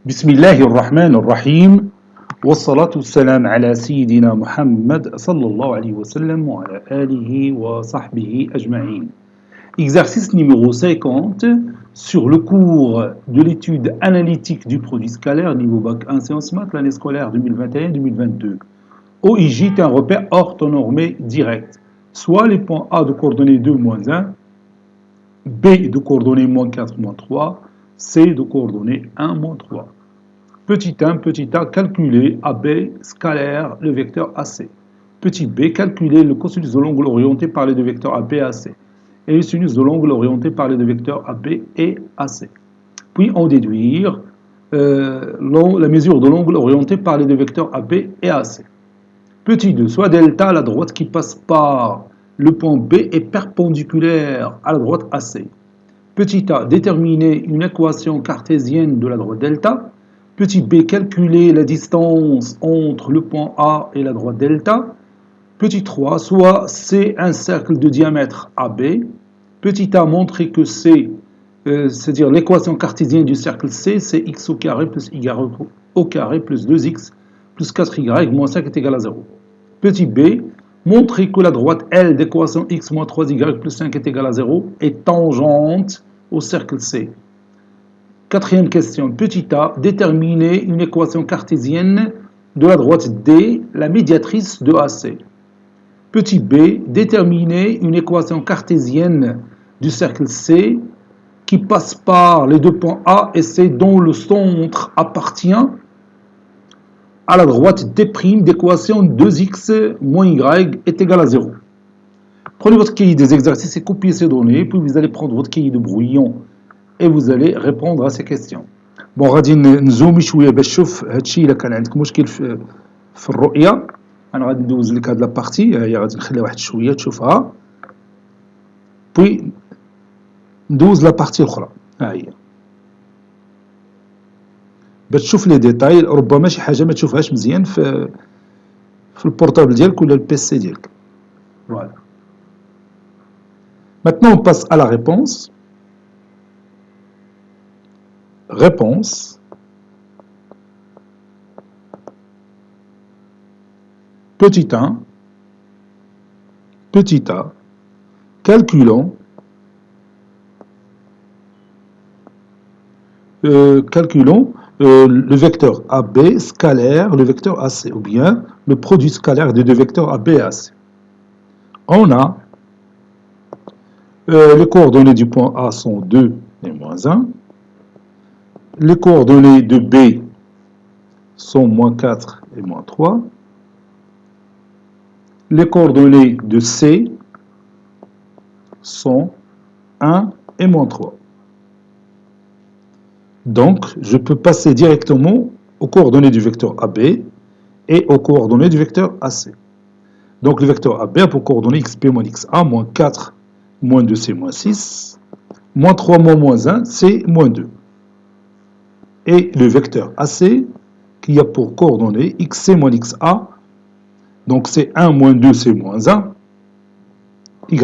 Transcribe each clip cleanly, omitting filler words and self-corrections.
بسم الله الرحمن الرحيم والصلاة والسلام على سيدنا محمد صلى الله عليه وسلم وعلى آله وصحبه أجمعين. Exercice numéro 50 sur le cours de l'étude analytique du produit scalaire niveau bac 1 sciences maths l'année scolaire 2021-2022. OIJ est un repère orthonormé direct, soit les points A de coordonnées 2, moins 1, B de coordonnées moins 4, moins 3, C de coordonnées 1, moins 3. Petit 1, petit a, calculer AB scalaire le vecteur AC. Petit b, calculer le cosinus de l'angle orienté par les deux vecteurs AB et AC. Et le sinus de l'angle orienté par les deux vecteurs AB et AC. Puis en déduire la mesure de l'angle orienté par les deux vecteurs AB et AC. Petit 2, soit delta à la droite qui passe par le point B est perpendiculaire à la droite AC. Petit a, déterminer une équation cartésienne de la droite delta. Petit b, calculer la distance entre le point A et la droite delta. Petit 3, soit C un cercle de diamètre AB. Petit a, montrer que C, c'est-à-dire l'équation cartésienne du cercle C, c'est x au carré plus y au carré plus 2x plus 4y moins 5 est égal à 0. Petit b, montrer que la droite L d'équation x moins 3y plus 5 est égal à 0 est tangente au cercle C. Quatrième question, petit a, déterminer une équation cartésienne de la droite D, la médiatrice de AC. Petit b, déterminer une équation cartésienne du cercle C qui passe par les deux points A et C dont le centre appartient à la droite D' d'équation 2x moins y est égal à 0. Prenez votre cahier des exercices et copiez ces données, puis vous allez prendre votre cahier de brouillon et vous allez répondre à ces questions. بون غادي نزومي شويه باش نشوف هادشي الا كان عندك مشكل في الرؤيه. انا غادي ندوز لك هاد لابارتي هي غادي نخليها واحد شويه تشوفها بوي ندوز لابارتي الاخرى ها هي باش تشوف لي ديتاي. ربما شي حاجه ما تشوفهاش مزيان في البورتابل ديالك ولا البيسي ديالك. فوالا. Maintenant on passe à la réponse. Réponse. Petit 1. Petit a. Calculons. Calculons le vecteur AB scalaire, le vecteur AC, ou bien le produit scalaire des deux vecteurs AB et AC. On a les coordonnées du point A sont 2 et moins 1. Les coordonnées de B sont moins 4 et moins 3. Les coordonnées de C sont 1 et moins 3. Donc, je peux passer directement aux coordonnées du vecteur AB et aux coordonnées du vecteur AC. Donc, le vecteur AB a pour coordonnées xp moins xa, moins 4, moins 2c, moins 6, moins 3, moins 1, c, moins 2. Et le vecteur AC qui a pour coordonnées xc moins xa, donc c'est 1 moins 2, c'est moins 1, yc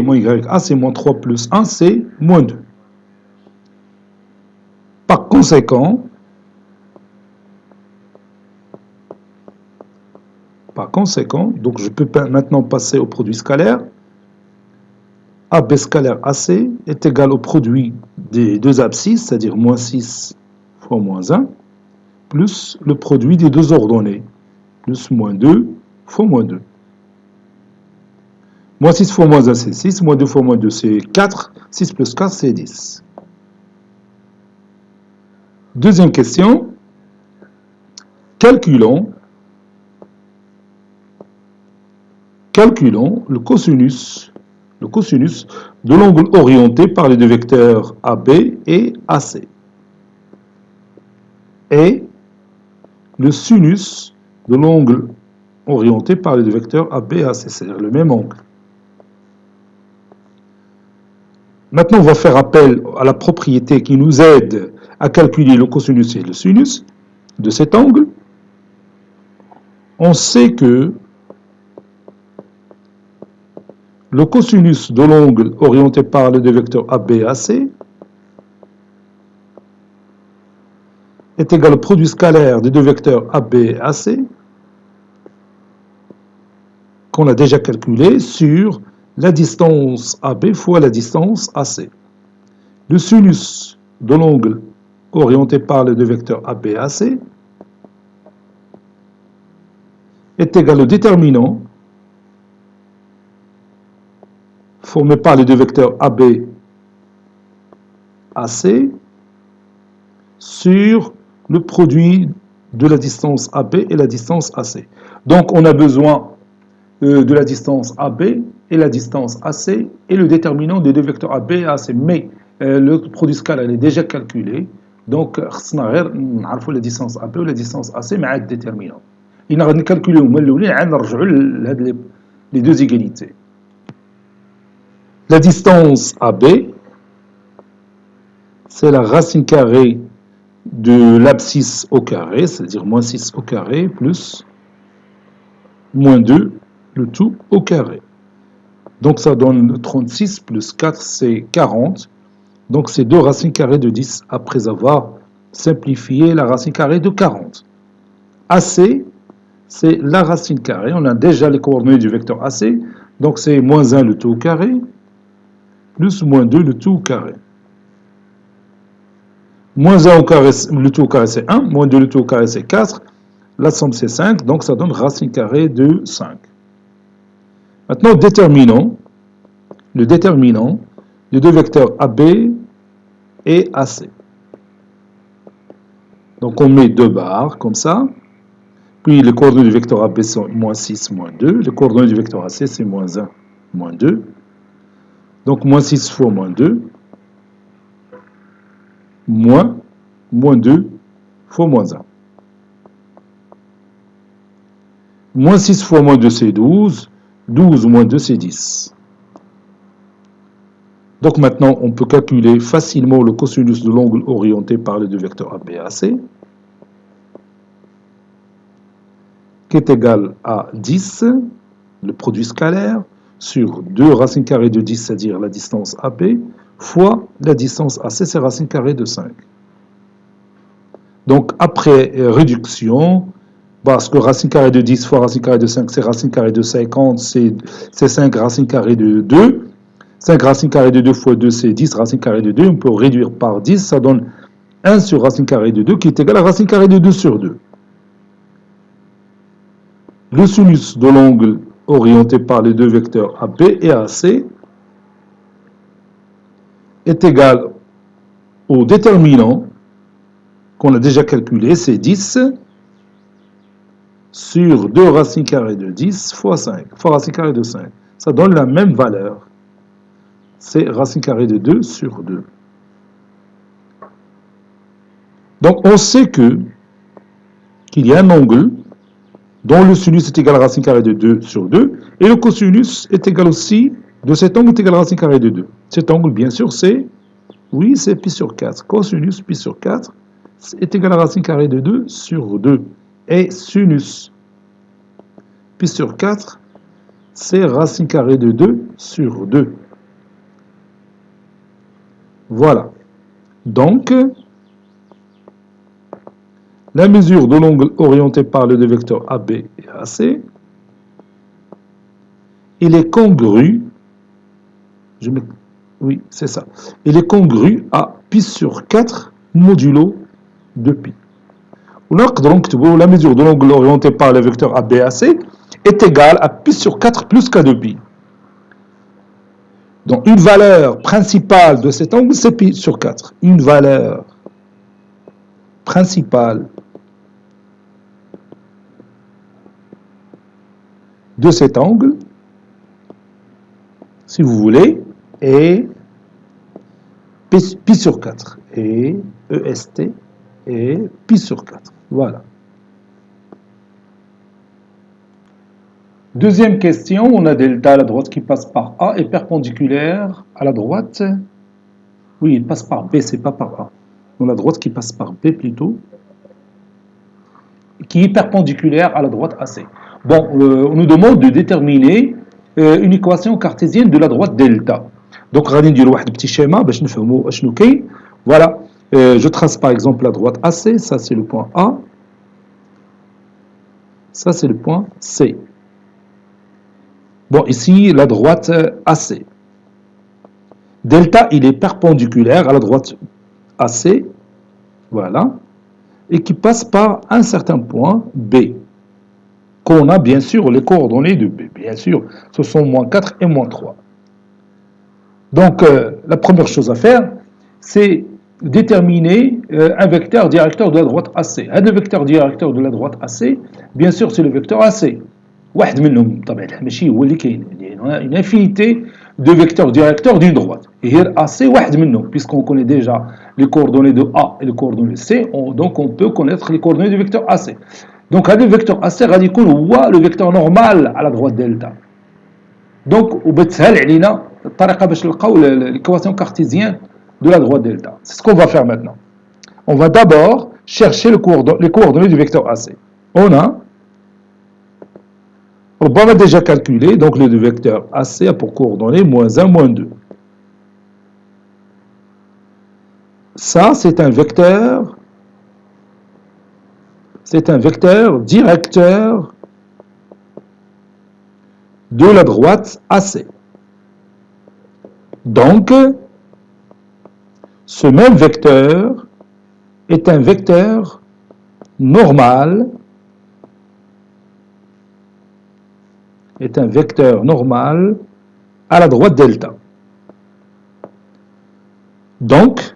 moins ya, c'est moins 3 plus 1, c'est moins 2. Par conséquent, donc je peux maintenant passer au produit scalaire. AB scalaire AC est égal au produit des deux abscisses, c'est-à-dire moins 6 fois moins 1, plus le produit des deux ordonnées, plus moins 2 fois moins 2. Moins 6 fois moins 1, c'est 6, moins 2 fois moins 2, c'est 4, 6 plus 4, c'est 10. Deuxième question, calculons le cosinus de l'angle orienté par les deux vecteurs AB et AC. Et le sinus de l'angle orienté par les deux vecteurs AB et AC, c'est-à-dire le même angle. Maintenant, on va faire appel à la propriété qui nous aide à calculer le cosinus et le sinus de cet angle. On sait que le cosinus de l'angle orienté par les deux vecteurs AB et AC est égal au produit scalaire des deux vecteurs AB et AC, qu'on a déjà calculé, sur la distance AB fois la distance AC. Le sinus de l'angle orienté par les deux vecteurs AB et AC est égal au déterminant formé par les deux vecteurs AB AC sur le produit de la distance AB et la distance AC. Donc on a besoin de la distance AB et la distance AC et le déterminant des deux vecteurs AB et AC. Mais le produit scalaire est déjà calculé, donc on a la distance AB ou la distance AC مع le déterminant. Il a calculé les deux égalités. La distance AB, c'est la racine carrée de l'abscisse au carré, c'est-à-dire moins 6 au carré, plus moins 2, le tout au carré. Donc ça donne 36 plus 4, c'est 40. Donc c'est 2 racines carrées de 10 après avoir simplifié la racine carrée de 40. AC, c'est la racine carrée. On a déjà les coordonnées du vecteur AC. Donc c'est moins 1 le tout au carré, plus moins 2 le tout au carré. Moins 1 au carré, le tout au carré c'est 1, moins 2 le tout au carré c'est 4. La somme c'est 5, donc ça donne racine carrée de 5. Maintenant, le déterminant des deux vecteurs AB et AC. Donc on met deux barres comme ça. Puis les coordonnées du vecteur AB sont moins 6, moins 2. Les coordonnées du vecteur AC c'est moins 1, moins 2. Donc moins 6 fois moins 2. Moins 2 fois moins 1. Moins 6 fois moins 2 c'est 12. 12 moins 2 c'est 10. Donc maintenant, on peut calculer facilement le cosinus de l'angle orienté par les deux vecteurs AB et AC, qui est égal à 10, le produit scalaire, sur 2 racines carrées de 10, c'est-à-dire la distance AB, fois la distance AC, c'est racine carrée de 5. Donc après réduction, parce que racine carrée de 10 fois racine carrée de 5, c'est racine carrée de 50, c'est 5 racine carrée de 2. 5 racine carrée de 2 fois 2, c'est 10 racine carrée de 2. On peut réduire par 10, ça donne 1 sur racine carrée de 2 qui est égal à racine carrée de 2 sur 2. Le sinus de l'angle orienté par les deux vecteurs AB et AC est égal au déterminant qu'on a déjà calculé, c'est 10 sur 2 racines carrées de 10 fois 5, fois racine carrée de 5. Ça donne la même valeur. C'est racine carrée de 2 sur 2. Donc on sait qu'il y a un angle dont le sinus est égal à racine carrée de 2 sur 2, et le cosinus est égal aussi, de cet angle est égal à racine carrée de 2. Cet angle, bien sûr, c'est pi sur 4. Cosinus pi sur 4 est égal à racine carrée de 2 sur 2. Et sinus pi sur 4, c'est racine carrée de 2 sur 2. Voilà. Donc, la mesure de l'angle orienté par les deux vecteurs AB et AC, il est congru, oui, c'est ça, il est congru à pi sur 4 modulo de pi. Donc, la mesure de l'angle orienté par les vecteurs AB et AC est égale à pi sur 4 plus k de pi. Donc, une valeur principale de cet angle, c'est pi sur 4. Une valeur principale de cet angle, si vous voulez, est pi sur 4. Et EST est pi sur 4. Voilà. Deuxième question, on a delta à la droite qui passe par A et perpendiculaire à la droite. Oui, il passe par B, c'est pas par A. On a la droite qui passe par B plutôt, qui est perpendiculaire à la droite AC. Bon, on nous demande de déterminer une équation cartésienne de la droite delta. Donc, غادي نديرو واحد petit schéma باش نفهموا اشنو كاين. Voilà. Je trace par exemple la droite AC, ça c'est le point A, ça c'est le point C. Bon, ici, la droite AC. Delta, il est perpendiculaire à la droite AC, voilà, et qui passe par un certain point B, qu'on a bien sûr les coordonnées de B. Bien sûr, ce sont moins 4 et moins 3. Donc, la première chose à faire, c'est déterminer un vecteur directeur de la droite AC. Le vecteur directeur de la droite AC, bien sûr, c'est le vecteur AC. واحد منهم طبعا ماشي هو اللي كاين يعني une infinité de vecteurs directeurs d'une droite. Et here AC واحد منهم, puisqu'on connaît déjà les coordonnées de A et les coordonnées de C, donc on peut connaître les coordonnées du vecteur AC. Donc هذا الفيكتور AC غادي يكون هو le vecteur normal à la droite delta. Donc وبتسهل علينا الطريقه باش نلقاو l'équation cartésienne de la droite delta. C'est ce qu'on va faire maintenant. On va d'abord chercher les coordonnées du vecteur AC. On a déjà calculé, donc le vecteur AC a pour coordonnées moins 1, moins 2. Ça, c'est un vecteur directeur de la droite AC. Donc, ce même vecteur est un vecteur normal à la droite delta. Donc,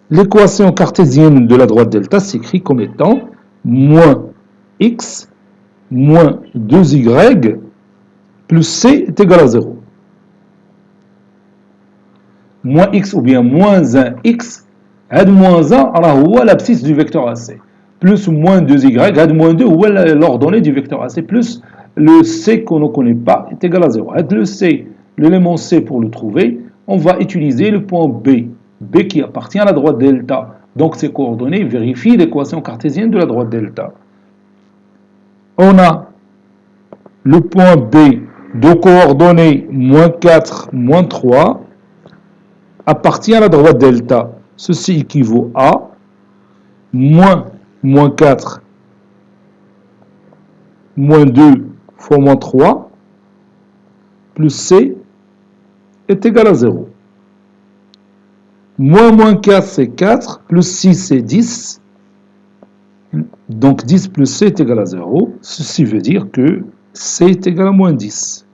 l'équation cartésienne de la droite delta s'écrit comme étant moins x moins 2y plus c est égal à 0. Moins x ou bien moins 1x, moins 1 راه هو l'abscisse du vecteur AC. Plus ou moins 2y, moins 2 هو l'ordonnée du vecteur AC, plus le c qu'on ne connaît pas est égal à 0. Le c, l'élément c pour le trouver, on va utiliser le point B qui appartient à la droite delta. Donc ces coordonnées vérifient l'équation cartésienne de la droite delta. On a le point B de coordonnées moins 4, moins 3 appartient à la droite delta. Ceci équivaut à moins 4, moins 2 fois moins 3, plus C est égal à 0. Moins 4, c'est 4, plus 6, c'est 10. Donc 10 plus C est égal à 0. Ceci veut dire que C est égal à moins 10.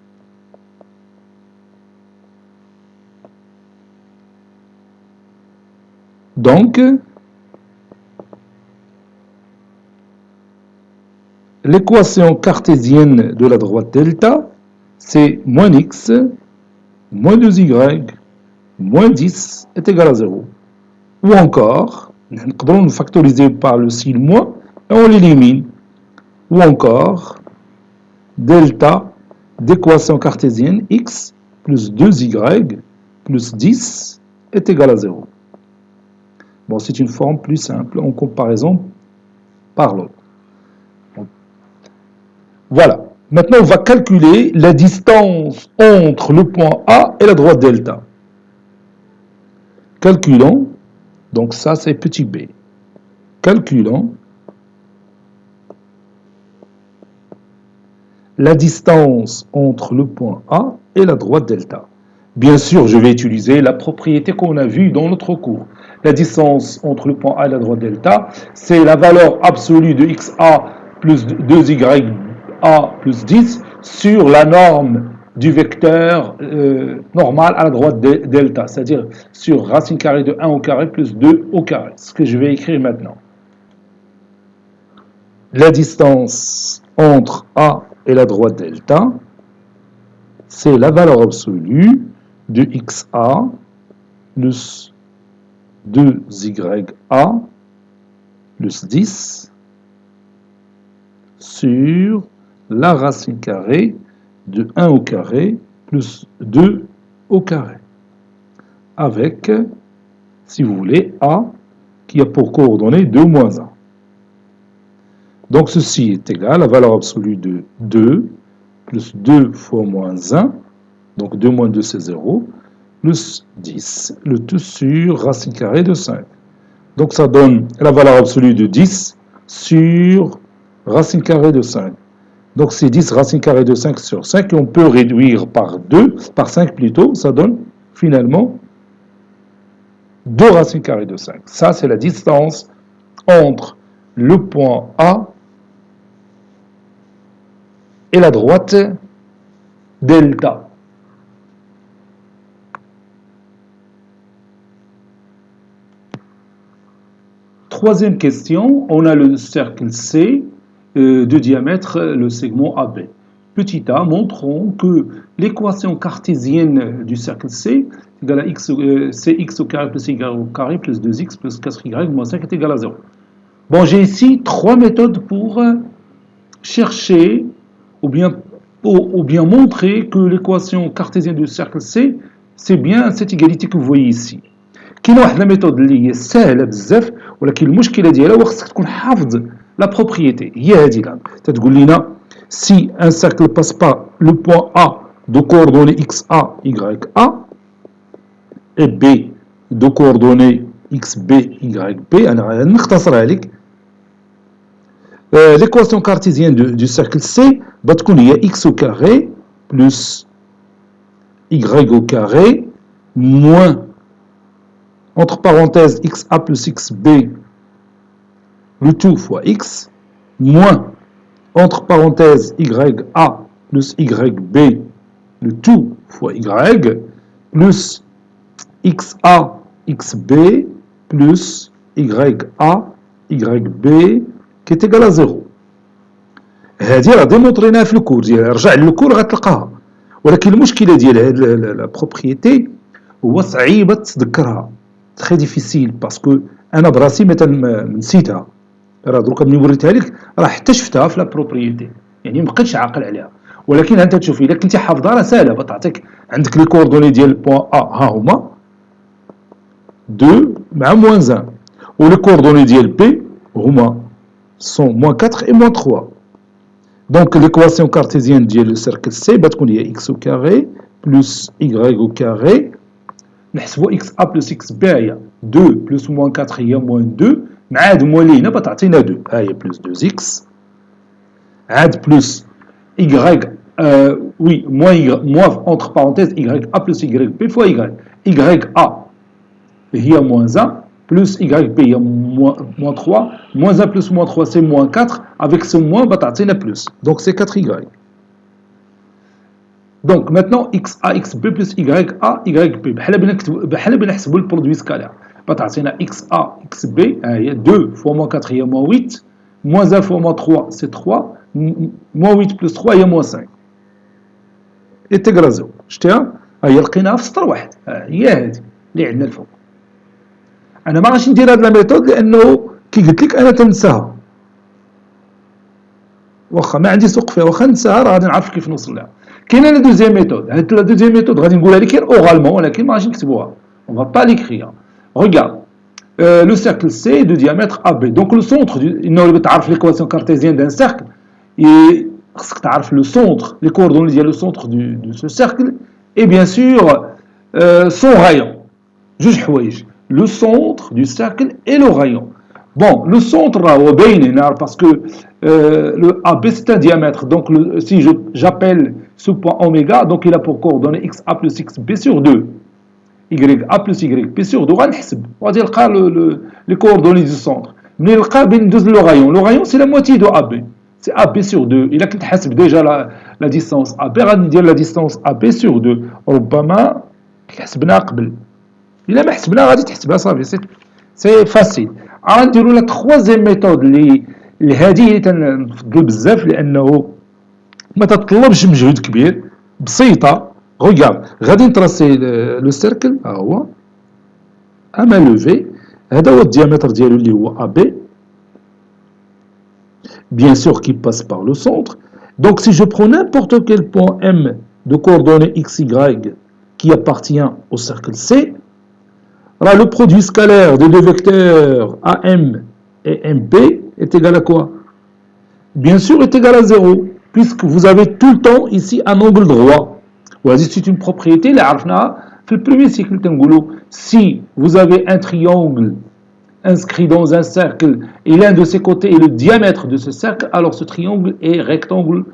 Donc, l'équation cartésienne de la droite delta, c'est moins x, moins 2y, moins 10 est égal à 0. Ou encore, on peut factoriser par le signe moins et on l'élimine. Ou encore, delta d'équation cartésienne x plus 2y plus 10 est égal à 0. Bon, c'est une forme plus simple en comparaison par l'autre. Voilà. Maintenant, on va calculer la distance entre le point A et la droite delta. Calculons. Donc ça, c'est petit b. Calculons la distance entre le point A et la droite delta. Bien sûr, je vais utiliser la propriété qu'on a vue dans notre cours. La distance entre le point A et la droite delta, c'est la valeur absolue de xa plus 2ya plus 10 sur la norme du vecteur normal à la droite delta, c'est-à-dire sur racine carrée de 1 au carré plus 2 au carré, ce que je vais écrire maintenant. La distance entre A et la droite delta, c'est la valeur absolue de xa plus 2ya plus 10 sur la racine carrée de 1 au carré plus 2 au carré. Avec, si vous voulez, A qui a pour coordonnée 2 moins 1. Donc ceci est égal à la valeur absolue de 2 plus 2 fois moins 1. Donc 2 moins 2 c'est 0. plus 10. Le tout sur racine carrée de 5. Donc ça donne la valeur absolue de 10 sur racine carrée de 5. Donc c'est 10 racine carrée de 5 sur 5 et on peut réduire par 2, par 5 plutôt, ça donne finalement 2 racines carrées de 5. Ça c'est la distance entre le point A et la droite delta. Troisième question, on a le cercle C de diamètre, le segment AB. Petit a, montrons que l'équation cartésienne du cercle C est égale à cx au carré plus y au carré plus 2x plus 4y moins 5 est égal à 0. Bon, j'ai ici trois méthodes pour chercher ou bien montrer que l'équation cartésienne du cercle C, c'est bien cette égalité que vous voyez ici. كاينه واحد لا ميثود اللي هي سهله بزاف ولكن المشكله ديالها هو خصك تكون حافظ لا بروبريتي هي هذه الان تتقول لنا si un cercle passe par le point A de coordonnées XA, YA et B de coordonnées XB, YB انا نختصرها لك l'équation cartésienne du cercle C بتكون هي x au carré plus y au carré moins entre parenthèses XA plus XB, le tout fois X, moins, entre parenthèses YA plus YB, le tout fois Y, plus XA, XB, plus YA, YB, qui est égal à 0. هذه راه ديمونطريناها في الكور ديالها رجع للكور غتلقاها ولكن المشكله ديال هاد لا بروبريتي هو صعيبه تذكرها très difficile parce que انا براسي مثلا نسيتها راه دروك ملي وريتها لك راه حتى شفتها في لا بروبريتي يعني ما بقيتش عاقل عليها ولكن انت تشوفي الا كنتي حافظها راه ساهله بتعطيك عندك لي كوردوني ديال البوان ا ها هما 2 مع موان 1 ولي كوردوني ديال بي هما sont moins 4 et moins 3 donc l'équation cartésienne ديال le cercle C بتكون هي x au carré plus y au carré نحسبوا XA plus XB هي 2 plus moins 4 هي moins 2 مع هاد موالي هنا بتعطينا 2 ها هي plus 2x عاد plus y oui moins entre parenthèses YA plus YB fois y YA هي moins 1 plus YB هي moins 3 moins 1 plus moins 3 c'est moins 4 avec ce moins بتعطينا plus donc c'est 4y. Donc maintenant XA, XB plus YA, YB. بحال بنحسبوا البرودوي سكالير. بتعطينا XA, XB هي 2 fois moins 4 هي moins 8 moins 1 fois moins 3 c'est 3 moins 8 plus 3 هي moins 5 est égal à 0. شتيها؟ هي لقيناها في سطر واحد هي هذه اللي عندنا الفوق. انا ما غاديش ندير هاد لا ميثود لانه كي قلت لك انا تنساها. واخا ما عندي سوق فيها واخا ننساها راه غادي نعرف كيف نوصل لها. كاينه لا دوزيام ميثود هاد لا دوزيام ميثود غادي نقولها لك اورالمون ولكن ما غاديش نكتبوها on va pas l'écrire regarde le cercle C de diamètre AB donc le centre انه تعرف l'équation cartésienne d'un cercle et خصك تعرف le centre les coordonnées ديال le centre de ce cercle et bien sûr son rayon جوج حوايج le centre du cercle et le rayon. Bon, le centre هو باين هنا parce que le AB c'est un diamètre donc si j'appelle ce point oméga donc il a pour coordonnées XA plus XB sur 2 YA plus YB sur 2 غنحسب وغادي نلقى les coordonnées du centre ملي نلقى بين ندوز le rayon c'est la moitié de AB c'est AB sur 2 الا كنت حاسب déjà la distance AB غادي ندير la distance AB sur 2 ربما حسبناها قبل الا ما حسبناها غادي تحسبها صافي سي فاسيل غنديروا لا تخوازيام ميثود اللي هذه اللي تنفضل بزاف لانه ما تطلبش مجهود كبير بسيطه ريغارد غادي نتراسي لو سيركل ها هو اما لوفي هذا هو الديامتر ديالو اللي هو ا بي bien sûr qui passe par le centre donc si je prends n'importe quel point M de coordonnées xy qui appartient au cercle C alors, le produit scalaire des deux vecteurs AM et MP est égal à quoi? Bien sûr, est égal à 0, puisque vous avez tout le temps ici un angle droit. C'est une propriété, Le premier cycle, si vous avez un triangle inscrit dans un cercle et l'un de ses côtés est le diamètre de ce cercle, alors ce triangle est rectangle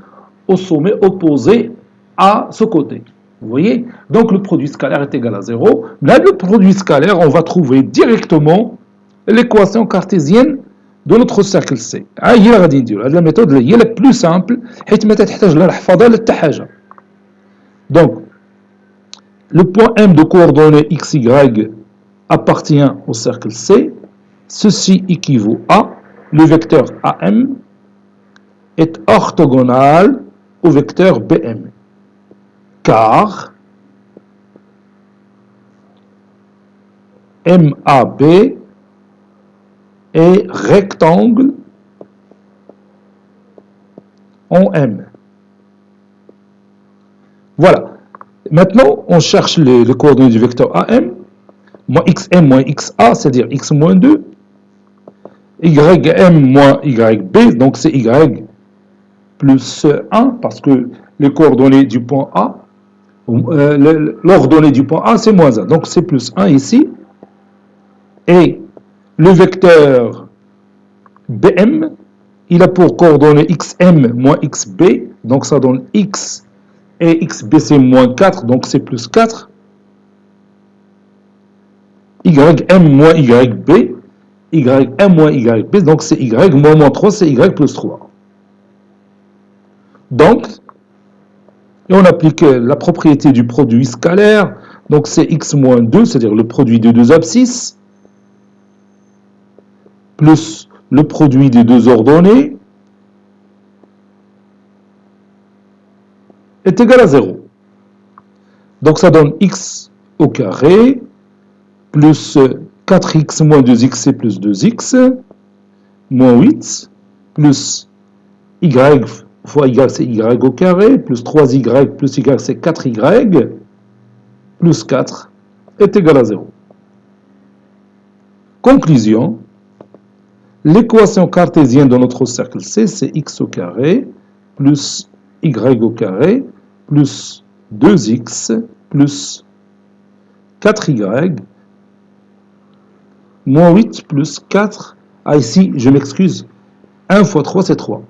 au sommet opposé à ce côté. Vous voyez? Donc le produit scalaire est égal à 0. Là, le produit scalaire, on va trouver directement l'équation cartésienne de notre cercle C. هي اللي غادي نديرو. هذه الميثود هي la plus simple حيت ما تحتاج لا الحفاظه لا حتى حاجه. Donc le point M de coordonnées XY appartient au cercle C. Ceci équivaut à le vecteur AM est orthogonal au vecteur BM. Car MAB est rectangle en M. Voilà. Maintenant, on cherche les coordonnées du vecteur AM. Moins XM moins XA, c'est-à-dire X moins 2. YM moins YB, donc c'est Y plus 1, parce que les coordonnées du point A, l'ordonnée du point A, c'est moins 1. Donc c'est plus 1 ici. Et le vecteur BM, il a pour coordonnées XM moins XB, donc ça donne X et XB c'est moins 4, donc c'est plus 4. YM moins YB, YM moins YB, donc c'est Y moins 3, c'est Y plus 3. Donc, et on applique la propriété du produit scalaire, donc c'est X moins 2, c'est-à-dire le produit des deux abscisses, plus le produit des deux ordonnées, est égal à 0. Donc ça donne X au carré, plus 4x moins 2x, c'est plus 2x, moins 8, plus y fois y, c'est y au carré, plus 3y plus y, c'est 4y, plus 4 est égal à 0. Conclusion, l'équation cartésienne de notre cercle C, c'est x au carré, plus y au carré, plus 2x, plus 4y, moins 8 plus 4. Ah, ici, je m'excuse. 1 fois 3, c'est 3.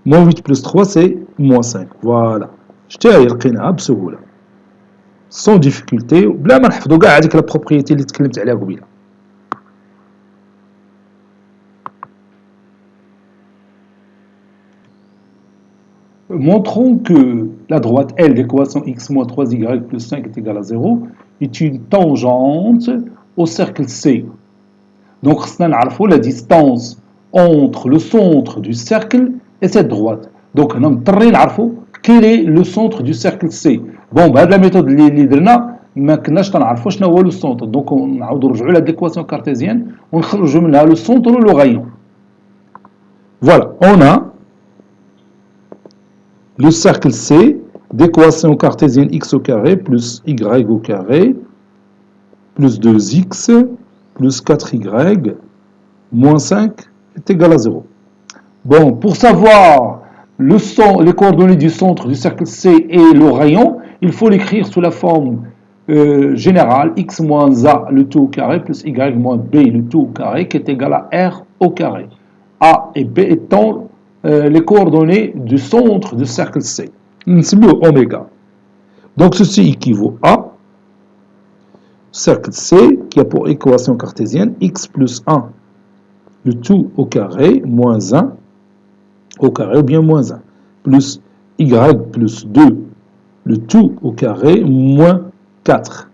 Moins 8 plus 3, c'est moins 5. Voilà. شتاهي لقيناها بسهولة. Sans difficulté. بلا ما نحفظوا كاع هذيك البروبريتي اللي تكلمت عليها قبيله. Montrons que la droite L d'équation x moins 3y plus 5 est égale à 0 est une tangente au cercle C. Donc, on a la distance entre le centre du cercle et cette droite. Donc, on a quel est le centre du cercle C. Bon, bah, la méthode اللي درنا ما كناش تنعرفوا شنو هو le centre. Donc, on نعاودوا نرجعوا l'équation cartésienne ونخرجوا منها le centre ou le rayon. Voilà, on a le cercle C d'équation cartésienne x au carré plus y au carré plus 2x plus 4y moins 5 est égal à 0. Bon, pour savoir les coordonnées du centre du cercle C et le rayon, il faut l'écrire sous la forme générale x moins a le tout au carré plus y moins b le tout au carré qui est égal à r au carré. A et b étant les coordonnées du centre du cercle C. C'est oméga. Donc ceci équivaut à cercle C qui a pour équation cartésienne x plus 1 le tout au carré moins 1 au carré ou bien moins 1 plus y plus 2 le tout au carré moins 4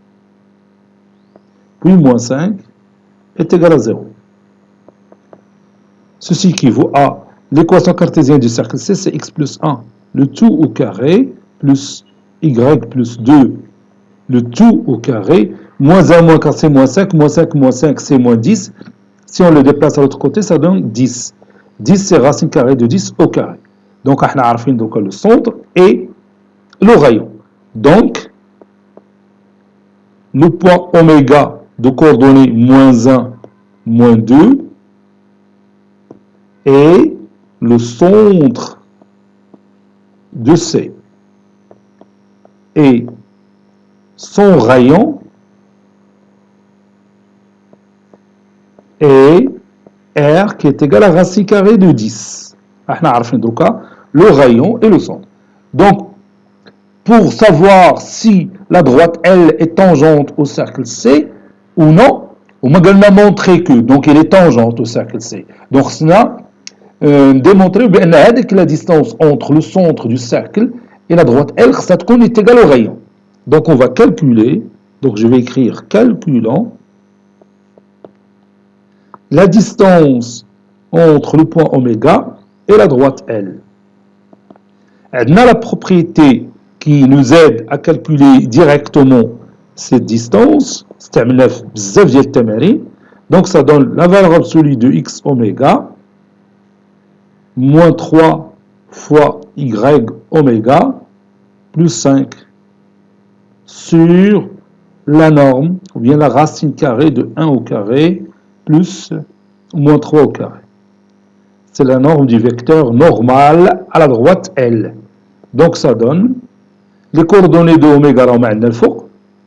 puis moins 5 est égal à 0. Ceci équivaut à l'équation cartésienne du cercle C, c'est x plus 1 le tout au carré plus y plus 2 le tout au carré moins 1 moins 4 c'est moins 5 moins 5 moins 5 c'est moins 10. Si on le déplace à l'autre côté, ça donne 10. 10, c'est racine carrée de 10 au carré. Donc, on a donc le centre et le rayon. Donc, le point oméga de coordonnées moins 1, moins 2 est le centre de C. Et son rayon est R qui est égal à racine carrée de 10. Le rayon et le centre. Donc, pour savoir si la droite L est tangente au cercle C ou non, on m'a montré que donc elle est tangente au cercle C. Donc, on a démontré que la distance entre le centre du cercle et la droite L est égale au rayon. Donc, on va calculer. Donc, je vais écrire calculant la distance entre le point oméga et la droite L. On a la propriété qui nous aide à calculer directement cette distance. Donc ça donne la valeur absolue de x oméga moins 3 fois y oméga plus 5 sur la norme, ou bien la racine carrée de 1 au carré plus moins 3 au carré. C'est la norme du vecteur normal à la droite L. Donc ça donne les coordonnées de oméga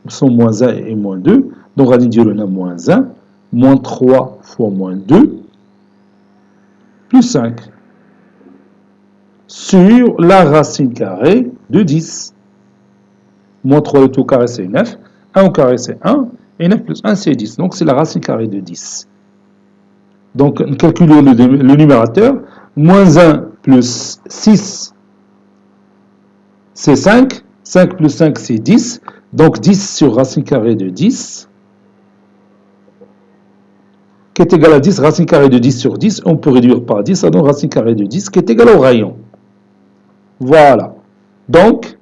sont moins 1 et moins 2. Donc on va dire on a moins 1, moins 3 fois moins 2, plus 5 sur la racine carrée de 10. Moins 3 au carré c'est 9, 1 au carré c'est 1, et 9 plus 1 c'est 10. Donc c'est la racine carrée de 10. Donc calculons le numérateur. Moins 1 plus 6 c'est 5. 5 plus 5 c'est 10. Donc 10 sur racine carrée de 10 qui est égal à 10. Racine carrée de 10 sur 10, on peut réduire par 10, ça donne racine carrée de 10 qui est égal au rayon. Voilà. Donc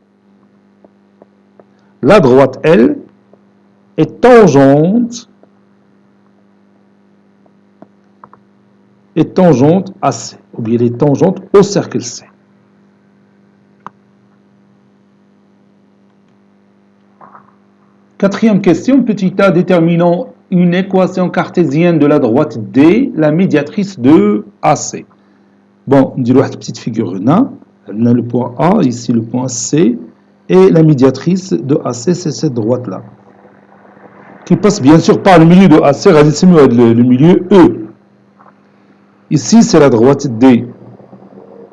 la droite L est tangente à C, ou bien elle est tangente au cercle C. Quatrième question, petit a déterminant une équation cartésienne de la droite D, la médiatrice de AC. Bon, on dit une petite figure là. On a le point A, ici le point C, et la médiatrice de AC, c'est cette droite-là, qui passe bien sûr par le milieu de AC, le milieu E. Ici, c'est la droite D.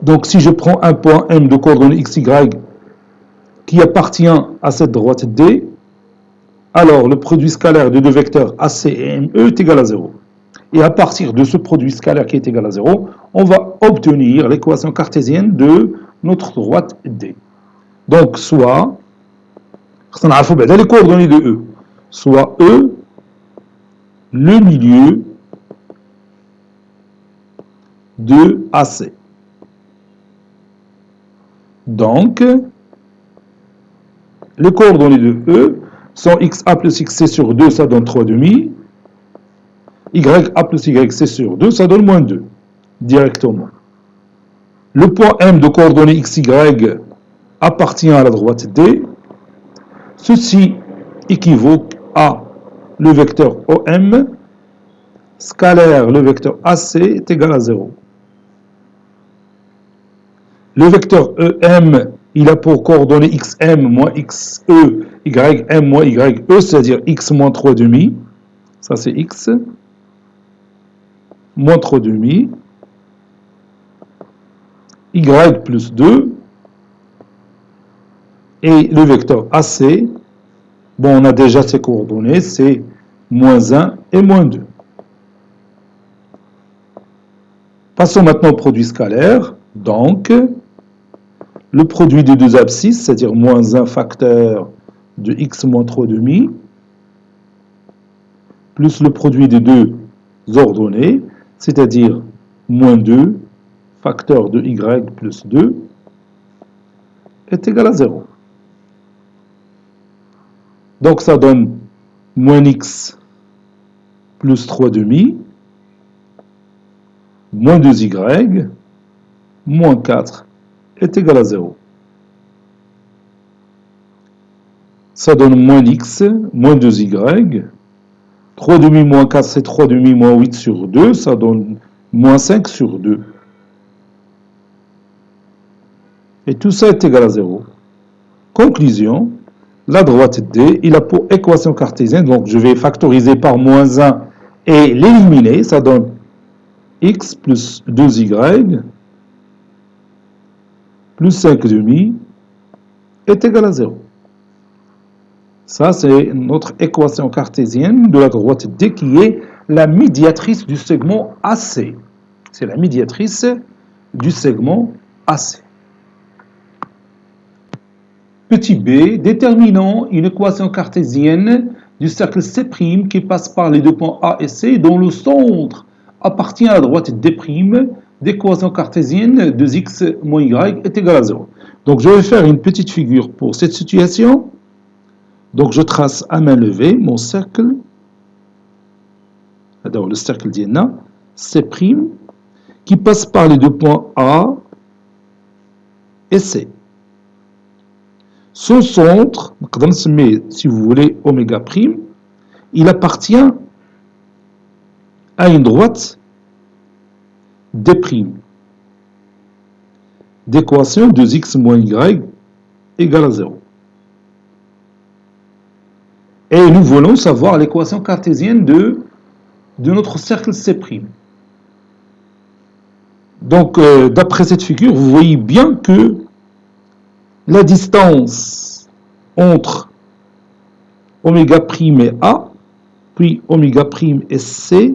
Donc, si je prends un point M de coordonnées x, y, qui appartient à cette droite D, alors le produit scalaire de deux vecteurs AC et ME est égal à 0. Et à partir de ce produit scalaire qui est égal à 0, on va obtenir l'équation cartésienne de notre droite D. Donc, soit, les coordonnées de E, soit E, le milieu de AC. Donc, les coordonnées de E sont XA plus XC sur 2, ça donne 3,5. YA plus YC sur 2, ça donne moins 2, directement. Le point M de coordonnées XY appartient à la droite D. Ceci équivaut à le vecteur OM, scalaire le vecteur AC est égal à 0. Le vecteur EM, il a pour coordonnées XM moins XE, YM moins YE, c'est-à-dire X moins 3,5. Ça, c'est X. Moins 3,5. Y plus 2. Et le vecteur AC, bon, on a déjà ses coordonnées, c'est moins 1 et moins 2. Passons maintenant au produit scalaire. Donc, le produit des deux abscisses, c'est-à-dire moins 1 facteur de x moins 3,5, plus le produit des deux ordonnées, c'est-à-dire moins 2 facteur de y plus 2, est égal à 0. Donc ça donne moins x plus 3,5, moins 2y, moins 4 est égal à 0. Ça donne moins x, moins 2y. 3,5 moins 4, c'est 3,5 moins 8 sur 2. Ça donne moins 5 sur 2. Et tout ça est égal à 0. Conclusion, la droite D, il a pour équation cartésienne, donc je vais factoriser par moins 1 et l'éliminer, ça donne x plus 2y plus 5 demi est égal à 0. Ça, c'est notre équation cartésienne de la droite D qui est la médiatrice du segment AC. C'est la médiatrice du segment AC. Petit b, déterminons une équation cartésienne du cercle C' qui passe par les deux points A et C dont le centre appartient à la droite D', d'équation cartésienne de x moins y est égal à 0. Donc je vais faire une petite figure pour cette situation. Donc je trace à main levée mon cercle, d'abord le cercle d'Iena, C', qui passe par les deux points A et C. Son centre, si vous voulez, oméga prime, il appartient à une droite D', d'équation 2x moins y égale à 0. Et nous voulons savoir l'équation cartésienne de notre cercle C'. Donc, d'après cette figure, vous voyez bien que la distance entre oméga prime et A, puis oméga prime et C,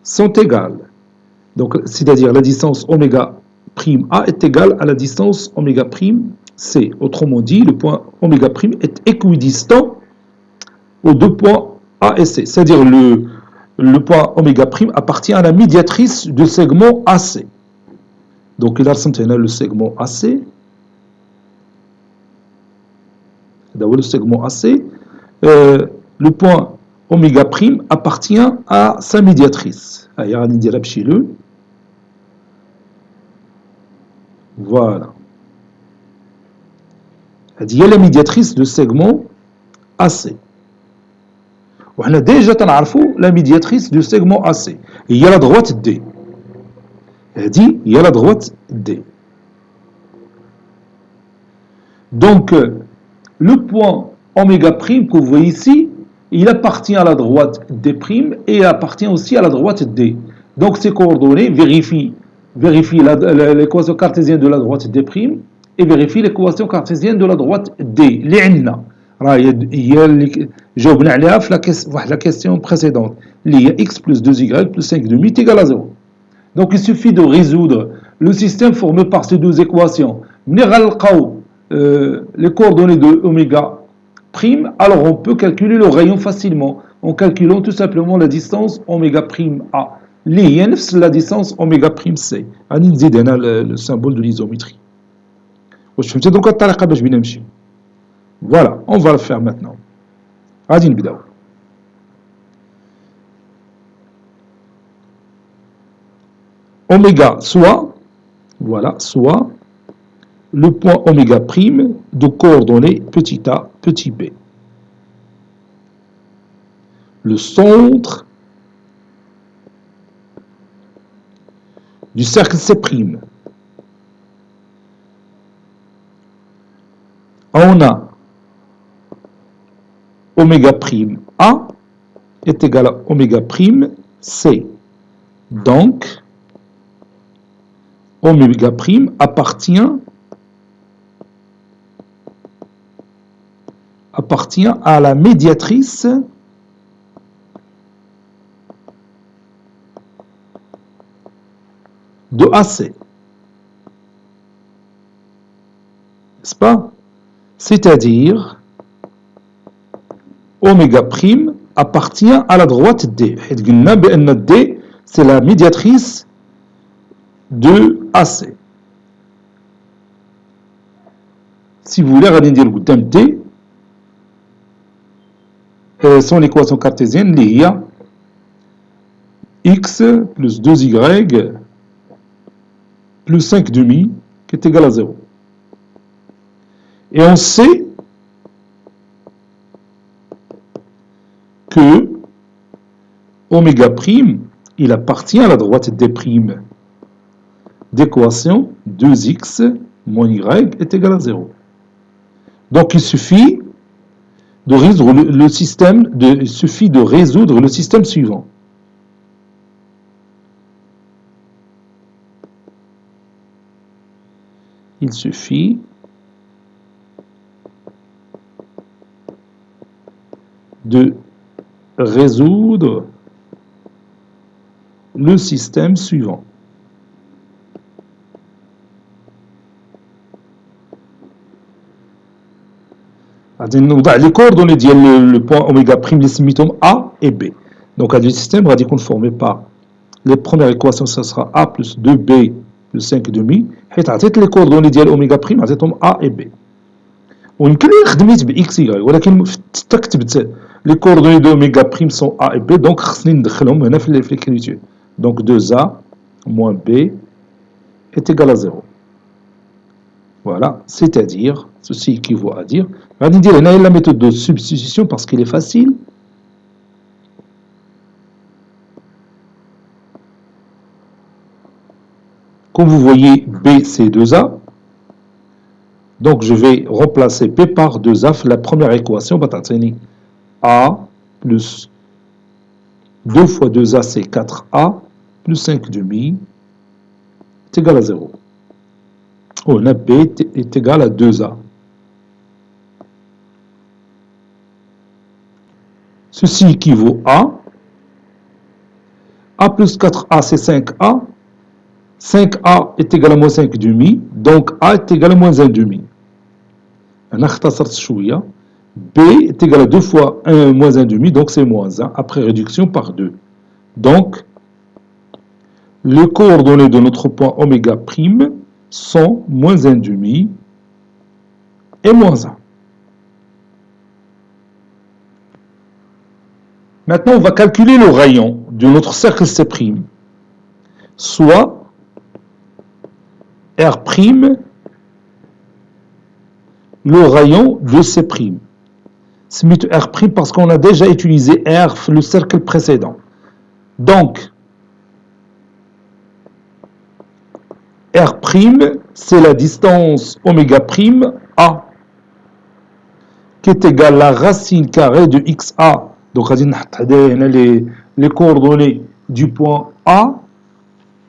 sont égales. Donc, c'est-à-dire la distance oméga prime A est égale à la distance oméga prime C. Autrement dit, le point oméga prime est équidistant aux deux points A et C. C'est-à-dire le point oméga prime appartient à la médiatrice du segment AC. Donc, il a le segment AC. D'abord, le segment AC. Le point oméga prime appartient à sa médiatrice. Voilà. Il y a la médiatrice de segment AC. On a déjà la médiatrice du segment AC. Il y a la droite D. Il y a la droite D. Donc, le point oméga prime que vous voyez ici, il appartient à la droite D' et il appartient aussi à la droite D. Donc, ces coordonnées vérifient l'équation cartésienne de la droite D' et vérifient l'équation cartésienne de la droite D. جاوبنا عليها في la question précédente. Il y a x plus 2y plus 5 demi est égal à 0. Donc il suffit de résoudre le système formé par ces deux équations. Les coordonnées de oméga prime, alors on peut calculer le rayon facilement en calculant tout simplement la distance oméga prime A. La distance oméga prime C. Le symbole de l'isométrie. Voilà, on va le faire maintenant. Oméga soit le point oméga prime de coordonnées petit a, petit b. Le centre du cercle C'. On a oméga prime A est égal à oméga prime C. Donc, oméga prime appartient à la médiatrice de AC. N'est-ce pas? C'est-à-dire, oméga prime appartient à la droite D. D, c'est la médiatrice de AC. Si vous voulez, regardez le D, son équation cartésienne, il y a x plus 2y plus 5 demi qui est égal à 0. Et on sait que oméga prime, il appartient à la droite D' d'équation 2x moins y est égal à 0. Donc il suffit de résoudre le système, il suffit de résoudre le système suivant. Il suffit de résoudre le système suivant. غادي نوضع لي كوردوني ديال لو بوان اوميغا بريم اللي سميتهم A et B. Donc هذا السيستم غادي يكون فورمي بار les premières équations ça sera A plus 2B plus 5 demi حيت عطيت لي كوردوني ديال اوميغا بريم عطيتهم A et B. ويمكن لي خدمت ب X Y ولكن حتى كتبت les coordonnées d'oméga prime sont A et B donc خصني ندخلهم هنا في l'écriture. Donc 2A moins B est égal à 0. Voilà, c'est-à-dire, ceci équivaut à dire, on va dire la méthode de substitution parce qu'il est facile. Comme vous voyez, B c'est 2A. Donc je vais remplacer B par 2A, la première équation, A plus 2 fois 2A c'est 4A plus 5 demi est égal à 0. On a B est égal à 2A. Ceci équivaut à A plus 4A c'est 5A. 5A est égal à moins 5 demi. Donc A est égal à moins 1 demi. On a شوية. B est égal à 2 fois 1 moins 1 demi. Donc c'est moins 1 après réduction par 2. Donc les coordonnées de notre point oméga prime sont moins 1 demi et moins 1. Maintenant, on va calculer le rayon de notre cercle C', soit R', le rayon de C'. C'est mis R' parce qu'on a déjà utilisé R le cercle précédent. Donc, R', c'est la distance oméga prime A, qui est égale à la racine carrée de XA. Donc, les coordonnées du point A.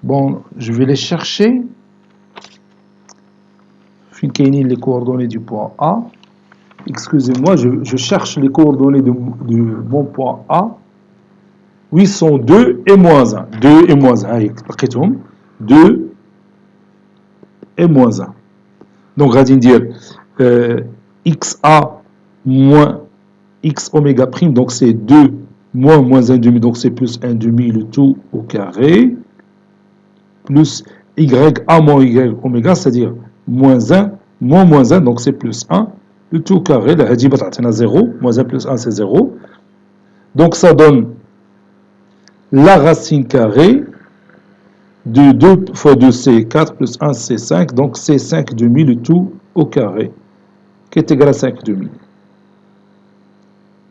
Bon, je vais les chercher. Les coordonnées du point A. Excusez-moi, je cherche les coordonnées de mon point A. Oui, sont 2 et moins 1. 2 et moins 1. 2 et moins 1. Donc, on va dire XA moins X oméga prime, donc c'est 2 moins 1 demi, donc c'est plus 1 demi, le tout au carré, plus YA moins Y oméga, c'est-à-dire moins 1, moins 1, donc c'est plus 1, le tout au carré, la hadiba ta'tina 0, moins 1 plus 1 c'est 0. Donc ça donne la racine carrée de 2 fois 2 c'est 4 plus 1 c'est 5, donc c'est 5 demi, le tout au carré, qui est égal à 5 demi.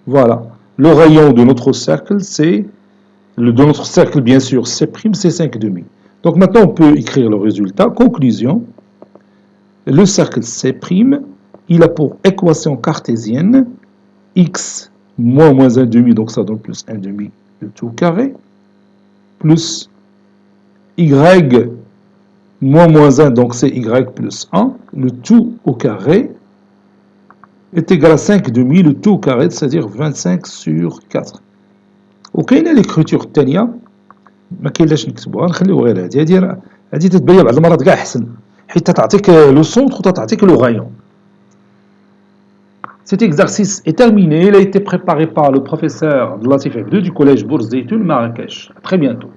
Voilà. Le rayon de notre cercle, c'est de notre cercle, bien sûr, C', c'est 5 demi. Donc maintenant, on peut écrire le résultat. Conclusion. Le cercle C', il a pour équation cartésienne x moins 1 demi, donc ça donne plus 1 demi, le tout au carré, plus y moins 1, donc c'est y plus 1, le tout au carré, est égal à 5 demi, le tout au carré, c'est-à-dire 25 sur 4. وكاينه l'écriture الثانيه ما كاينلاش نكتبوها نخليو غير هذه تتبين بعض المرات كاع احسن حيت تعطيك لو سونتر وتعطيك لو غايون. Cet exercice est terminé, il a été préparé par le professeur Latif Abdou du collège Bourz Zeytoun Marrakech. À très bientôt.